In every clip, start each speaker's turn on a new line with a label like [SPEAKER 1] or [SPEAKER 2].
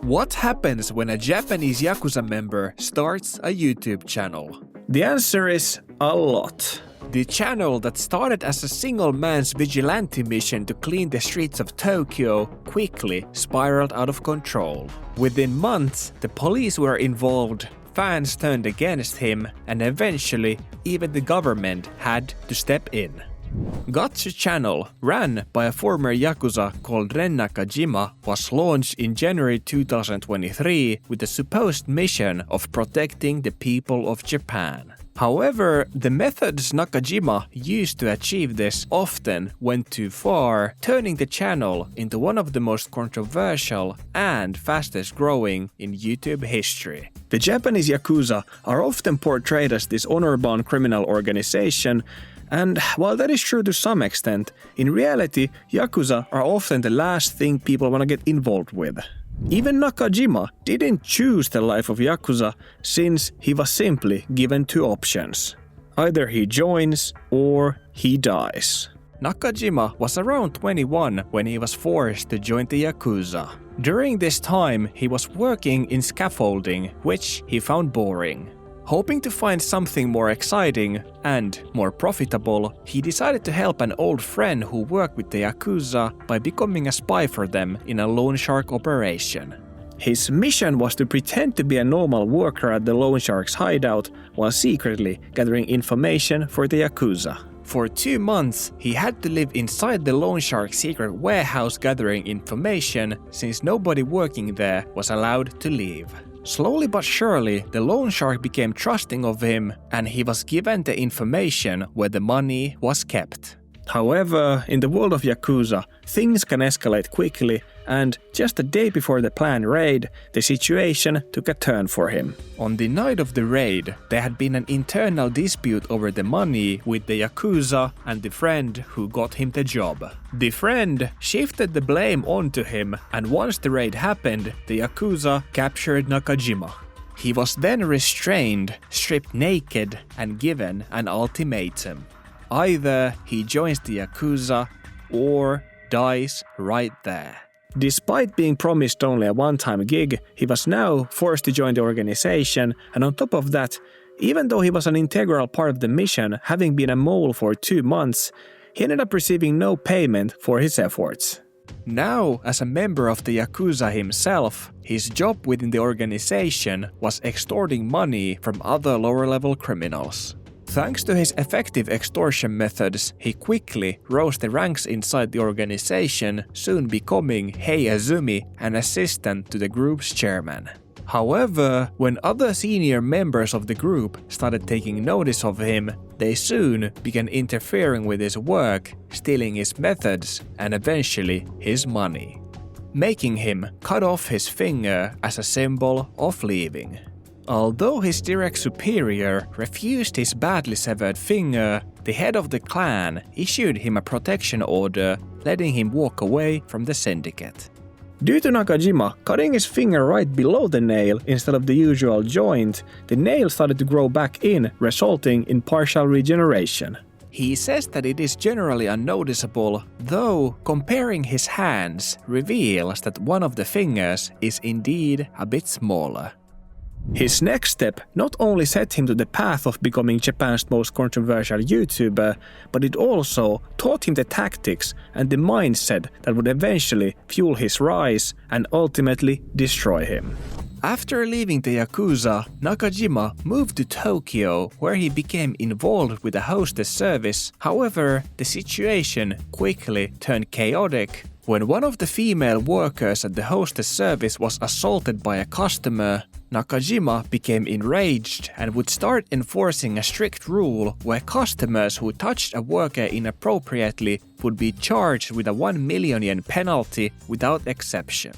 [SPEAKER 1] What happens when a Japanese yakuza member starts a YouTube channel?
[SPEAKER 2] The answer is a lot.
[SPEAKER 1] The channel that started as a single man's vigilante mission to clean the streets of Tokyo quickly spiraled out of control. Within months, the police were involved, fans turned against him, and eventually, even the government had to step in. Gatsu Channel, ran by a former yakuza called Ren Nakajima, was launched in January 2023 with the supposed mission of protecting the people of Japan. However, the methods Nakajima used to achieve this often went too far, turning the channel into one of the most controversial and fastest growing in YouTube history.
[SPEAKER 2] The Japanese yakuza are often portrayed as this honor-bound criminal organization, and while that is true to some extent, in reality, yakuza are often the last thing people want to get involved with. Even Nakajima didn't choose the life of yakuza since he was simply given two options. Either he joins or he dies.
[SPEAKER 1] Nakajima was around 21 when he was forced to join the yakuza. During this time, he was working in scaffolding, which he found boring. Hoping to find something more exciting and more profitable, he decided to help an old friend who worked with the yakuza by becoming a spy for them in a loan shark operation.
[SPEAKER 2] His mission was to pretend to be a normal worker at the loan shark's hideout while secretly gathering information for the yakuza.
[SPEAKER 1] For 2 months, he had to live inside the loan shark's secret warehouse gathering information since nobody working there was allowed to leave. Slowly but surely, the loan shark became trusting of him and he was given the information where the money was kept.
[SPEAKER 2] However, in the world of yakuza, things can escalate quickly, and just a day before the planned raid, the situation took a turn for him.
[SPEAKER 1] On the night of the raid, there had been an internal dispute over the money with the yakuza and the friend who got him the job. The friend shifted the blame onto him, and once the raid happened, the yakuza captured Nakajima. He was then restrained, stripped naked, and given an ultimatum. Either he joins the yakuza or dies right there.
[SPEAKER 2] Despite being promised only a one-time gig, he was now forced to join the organization, and on top of that, even though he was an integral part of the mission, having been a mole for 2 months, he ended up receiving no payment for his efforts.
[SPEAKER 1] Now, as a member of the yakuza himself, his job within the organization was extorting money from other lower-level criminals. Thanks to his effective extortion methods, he quickly rose the ranks inside the organization, soon becoming Heiazumi, an assistant to the group's chairman. However, when other senior members of the group started taking notice of him, they soon began interfering with his work, stealing his methods, and eventually his money, making him cut off his finger as a symbol of leaving. Although his direct superior refused his badly severed finger, the head of the clan issued him a protection order, letting him walk away from the syndicate.
[SPEAKER 2] Due to Nakajima cutting his finger right below the nail instead of the usual joint, the nail started to grow back in, resulting in partial regeneration.
[SPEAKER 1] He says that it is generally unnoticeable, though comparing his hands reveals that one of the fingers is indeed a bit smaller.
[SPEAKER 2] His next step not only set him to the path of becoming Japan's most controversial YouTuber, but it also taught him the tactics and the mindset that would eventually fuel his rise and ultimately destroy him.
[SPEAKER 1] After leaving the yakuza, Nakajima moved to Tokyo, where he became involved with the Hostess service. However, the situation quickly turned chaotic when one of the female workers at the Hostess service was assaulted by a customer. Nakajima became enraged and would start enforcing a strict rule where customers who touched a worker inappropriately would be charged with a 1 million yen penalty without exception.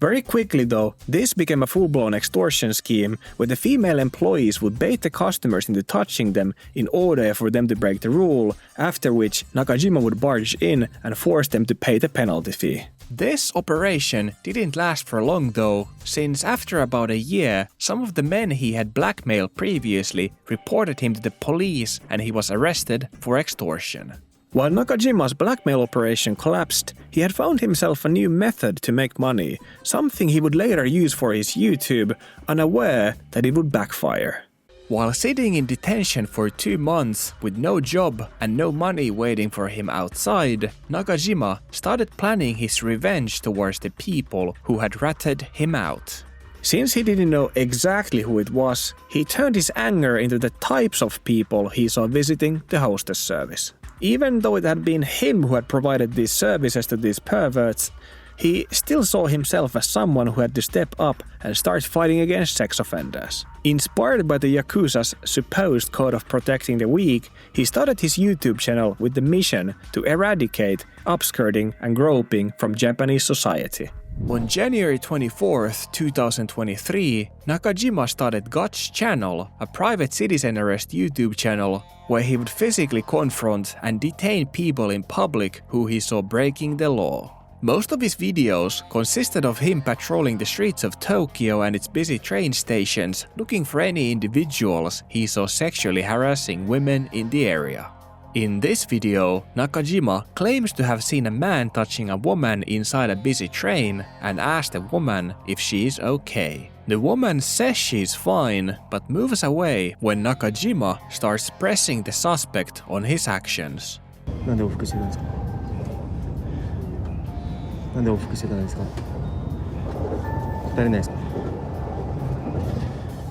[SPEAKER 2] Very quickly though, this became a full-blown extortion scheme where the female employees would bait the customers into touching them in order for them to break the rule, after which Nakajima would barge in and force them to pay the penalty fee.
[SPEAKER 1] This operation didn't last for long though, since after about a year, some of the men he had blackmailed previously reported him to the police and he was arrested for extortion.
[SPEAKER 2] While Nakajima's blackmail operation collapsed, he had found himself a new method to make money, something he would later use for his YouTube, unaware that it would backfire.
[SPEAKER 1] While sitting in detention for 2 months with no job and no money waiting for him outside, Nakajima started planning his revenge towards the people who had ratted him out.
[SPEAKER 2] Since he didn't know exactly who it was, he turned his anger into the types of people he saw visiting the Hostess service. Even though it had been him who had provided these services to these perverts, he still saw himself as someone who had to step up and start fighting against sex offenders. Inspired by the Yakuza's supposed code of protecting the weak, he started his YouTube channel with the mission to eradicate upskirting and groping from Japanese society.
[SPEAKER 1] On January 24th, 2023, Nakajima started Gotch Channel, a private citizen arrest YouTube channel where he would physically confront and detain people in public who he saw breaking the law. Most of his videos consisted of him patrolling the streets of Tokyo and its busy train stations looking for any individuals he saw sexually harassing women in the area. In this video, Nakajima claims to have seen a man touching a woman inside a busy train and asked the woman if she is okay. The woman says she is fine, but moves away when Nakajima starts pressing the suspect on his actions.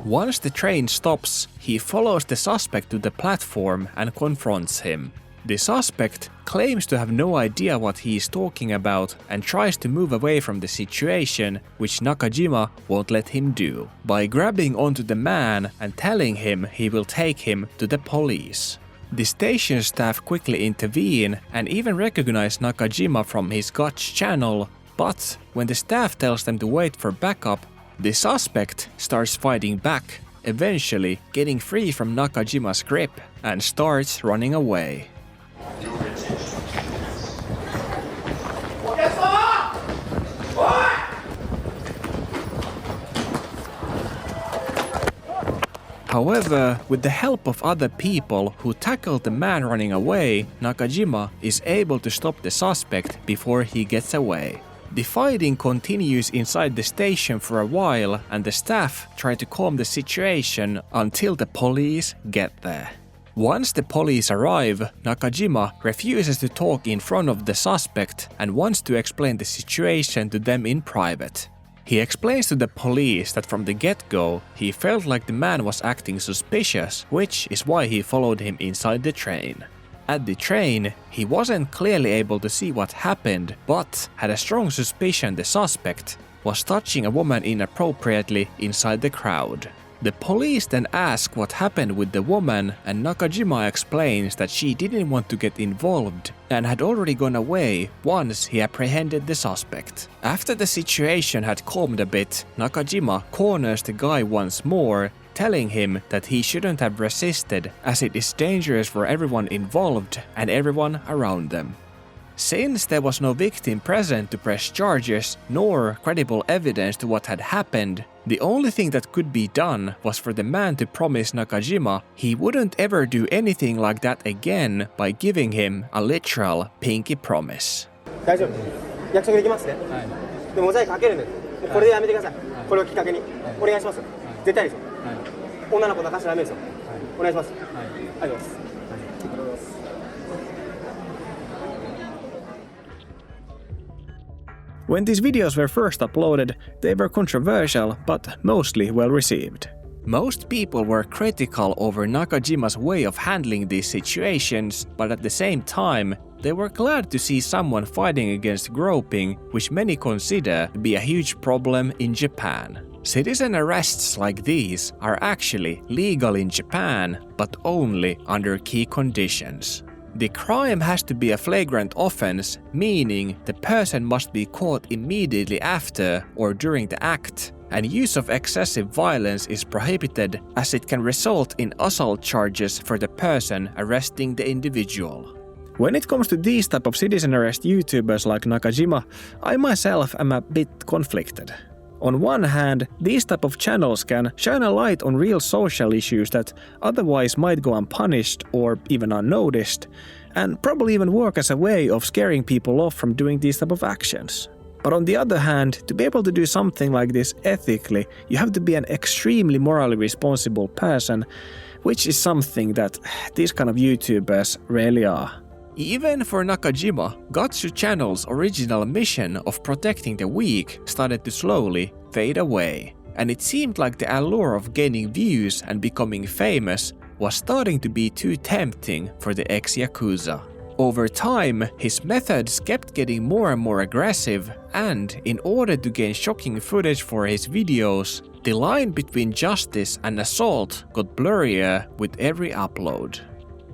[SPEAKER 1] Once the train stops, he follows the suspect to the platform and confronts him. The suspect claims to have no idea what he is talking about and tries to move away from the situation, which Nakajima won't let him do, by grabbing onto the man and telling him he will take him to the police. The station staff quickly intervene and even recognize Nakajima from his Gotch channel, but when the staff tells them to wait for backup, the suspect starts fighting back, eventually getting free from Nakajima's grip and starts running away. However, with the help of other people who tackle the man running away, Nakajima is able to stop the suspect before he gets away. The fighting continues inside the station for a while and the staff try to calm the situation until the police get there. Once the police arrive, Nakajima refuses to talk in front of the suspect and wants to explain the situation to them in private. He explains to the police that from the get-go, he felt like the man was acting suspicious, which is why he followed him inside the train. At the train, he wasn't clearly able to see what happened, but had a strong suspicion the suspect was touching a woman inappropriately inside the crowd. The police then ask what happened with the woman, and Nakajima explains that she didn't want to get involved and had already gone away once he apprehended the suspect. After the situation had calmed a bit, Nakajima corners the guy once more, telling him that he shouldn't have resisted as it is dangerous for everyone involved and everyone around them. Since there was no victim present to press charges nor credible evidence to what had happened, the only thing that could be done was for the man to promise Nakajima he wouldn't ever do anything like that again by giving him a literal pinky promise.
[SPEAKER 3] 大丈夫。約束できますね。はい。でモザイクかけるんで、もうこれでやめてください。これをきっかけにお願いします。絶対ですよ。はい。女の子泣かしちゃダメですよ。はい。お願いします。はい。ありがとうございます。
[SPEAKER 2] When these videos were first uploaded, they were controversial but mostly well received.
[SPEAKER 1] Most people were critical over Nakajima's way of handling these situations, but at the same time, they were glad to see someone fighting against groping, which many consider to be a huge problem in Japan. Citizen arrests like these are actually legal in Japan, but only under key conditions. The crime has to be a flagrant offense, meaning the person must be caught immediately after or during the act, and use of excessive violence is prohibited as it can result in assault charges for the person arresting the individual.
[SPEAKER 2] When it comes to these type of citizen arrest YouTubers like Nakajima, I myself am a bit conflicted. On one hand, these type of channels can shine a light on real social issues that otherwise might go unpunished or even unnoticed, and probably even work as a way of scaring people off from doing these type of actions. But on the other hand, to be able to do something like this ethically, you have to be an extremely morally responsible person, which is something that these kind of YouTubers really are.
[SPEAKER 1] Even for Nakajima, Gatsu Channel's original mission of protecting the weak started to slowly fade away, and it seemed like the allure of gaining views and becoming famous was starting to be too tempting for the ex-yakuza. Over time, his methods kept getting more and more aggressive, and in order to gain shocking footage for his videos, the line between justice and assault got blurrier with every upload.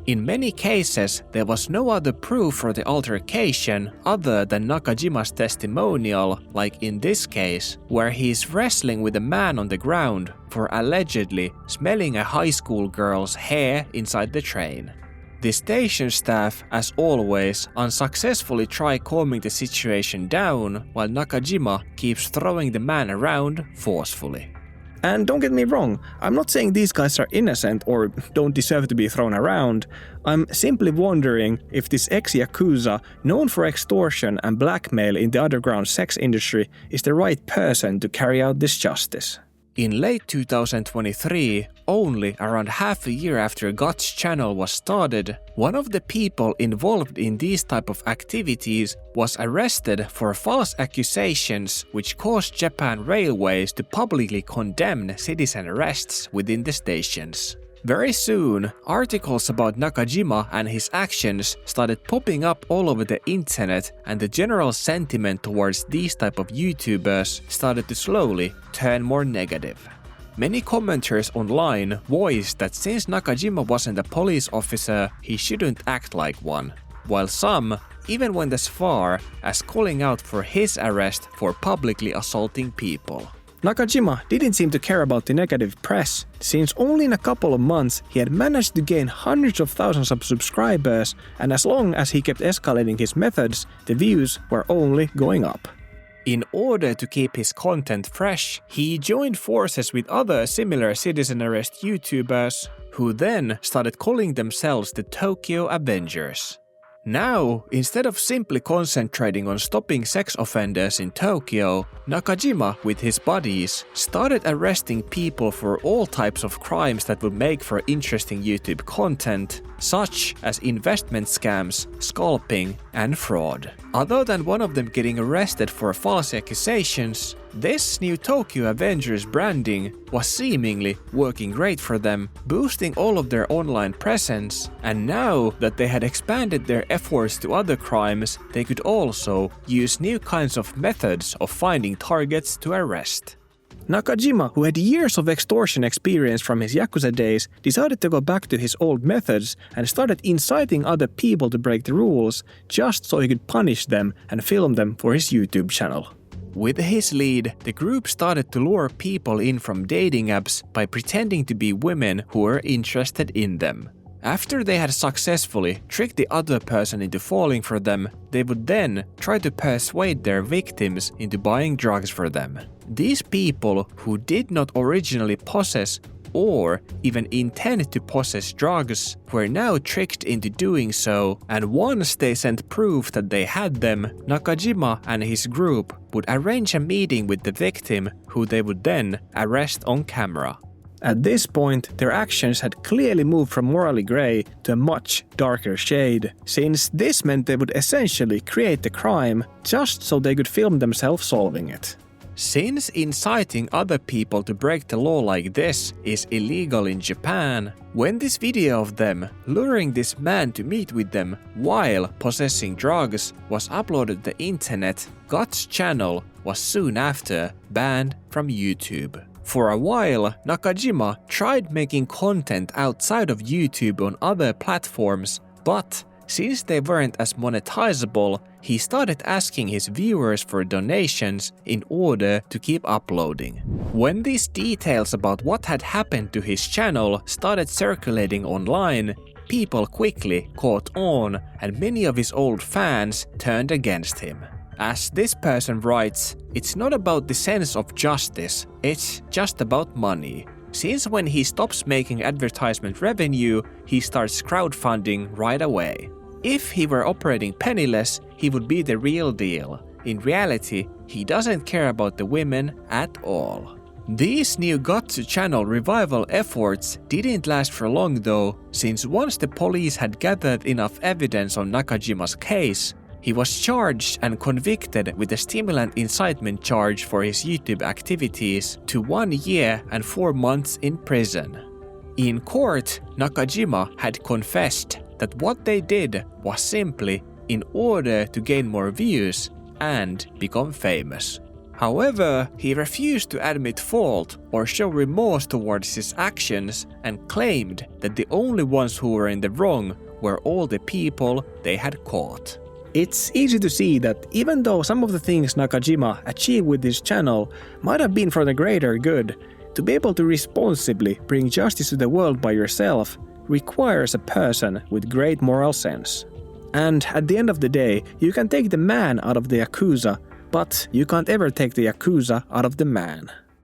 [SPEAKER 1] In many cases, there was no other proof for the altercation other than Nakajima's testimonial, like in this case, where he is wrestling with a man on the ground for allegedly smelling a high school girl's hair inside the train. The station staff, as always, unsuccessfully try calming the situation down, while Nakajima keeps throwing the man around forcefully.
[SPEAKER 2] And don't get me wrong, I'm not saying these guys are innocent or don't deserve to be thrown around. I'm simply wondering if this ex-yakuza, known for extortion and blackmail in the underground sex industry, is the right person to carry out this justice.
[SPEAKER 1] In late 2023, only around half a year after Gotch Channel was started, one of the people involved in these type of activities was arrested for false accusations which caused Japan Railways to publicly condemn citizen arrests within the stations. Very soon, articles about Nakajima and his actions started popping up all over the internet, and the general sentiment towards these type of YouTubers started to slowly turn more negative. Many commenters online voiced that since Nakajima wasn't a police officer, he shouldn't act like one, while some even went as far as calling out for his arrest for publicly assaulting people.
[SPEAKER 2] Nakajima didn't seem to care about the negative press, since only in a couple of months he had managed to gain hundreds of thousands of subscribers, and as long as he kept escalating his methods, the views were only going up.
[SPEAKER 1] In order to keep his content fresh, he joined forces with other similar citizen arrest YouTubers, who then started calling themselves the Tokyo Avengers. Now, instead of simply concentrating on stopping sex offenders in Tokyo, Nakajima, with his buddies, started arresting people for all types of crimes that would make for interesting YouTube content, such as investment scams, scalping, and fraud. Other than one of them getting arrested for false accusations, this new Tokyo Avengers branding was seemingly working great for them, boosting all of their online presence, and now that they had expanded their efforts to other crimes, they could also use new kinds of methods of finding targets to arrest.
[SPEAKER 2] Nakajima, who had years of extortion experience from his Yakuza days, decided to go back to his old methods and started inciting other people to break the rules, just so he could punish them and film them for his YouTube channel.
[SPEAKER 1] With his lead, the group started to lure people in from dating apps by pretending to be women who were interested in them. After they had successfully tricked the other person into falling for them, they would then try to persuade their victims into buying drugs for them. These people, who did not originally possess or even intend to possess drugs, were now tricked into doing so, and once they sent proof that they had them, Nakajima and his group would arrange a meeting with the victim, who they would then arrest on camera.
[SPEAKER 2] At this point, their actions had clearly moved from morally grey to a much darker shade, since this meant they would essentially create the crime just so they could film themselves solving it.
[SPEAKER 1] Since inciting other people to break the law like this is illegal in Japan, when this video of them luring this man to meet with them while possessing drugs was uploaded to the internet, Gotch Channel was soon after banned from YouTube. For a while, Nakajima tried making content outside of YouTube on other platforms, but since they weren't as monetizable, he started asking his viewers for donations in order to keep uploading. When these details about what had happened to his channel started circulating online, people quickly caught on, and many of his old fans turned against him. As this person writes, it's not about the sense of justice, it's just about money. Since when he stops making advertisement revenue, he starts crowdfunding right away. If he were operating penniless, he would be the real deal. In reality, he doesn't care about the women at all. These new Gatsu Channel revival efforts didn't last for long though, since once the police had gathered enough evidence on Nakajima's case, he was charged and convicted with a stimulant incitement charge for his YouTube activities to 1 year and 4 months in prison. In court, Nakajima had confessed that what they did was simply in order to gain more views and become famous. However, he refused to admit fault or show remorse towards his actions and claimed that the only ones who were in the wrong were all the people they had caught.
[SPEAKER 2] It's easy to see that even though some of the things Nakajima achieved with this channel might have been for the greater good, to be able to responsibly bring justice to the world by yourself requires a person with great moral sense. And at the end of the day, you can take the man out of the yakuza, but you can't ever take the yakuza out of the man.